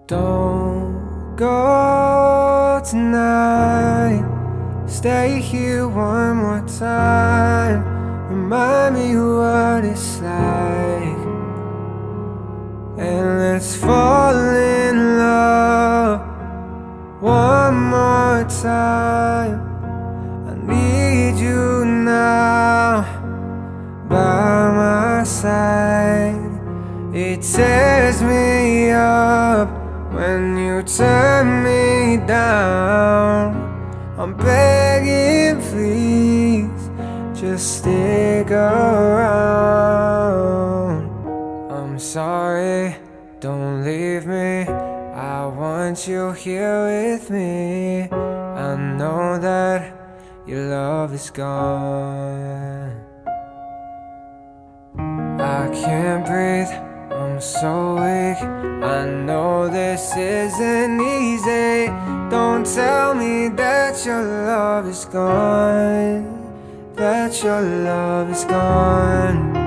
Don't go tonight. Stay here one more time. Remind me what it's like, and let's fall in love one more time. I need you now by my side. It tears me up when you turn me down. I'm begging, please, just stick around. I'm sorry, don't leave me. I want you here with me. I know that your love is gone. I can't breathe, I'm so weak. I know this isn't easy. Don't tell me that your love is gone, that your love is gone.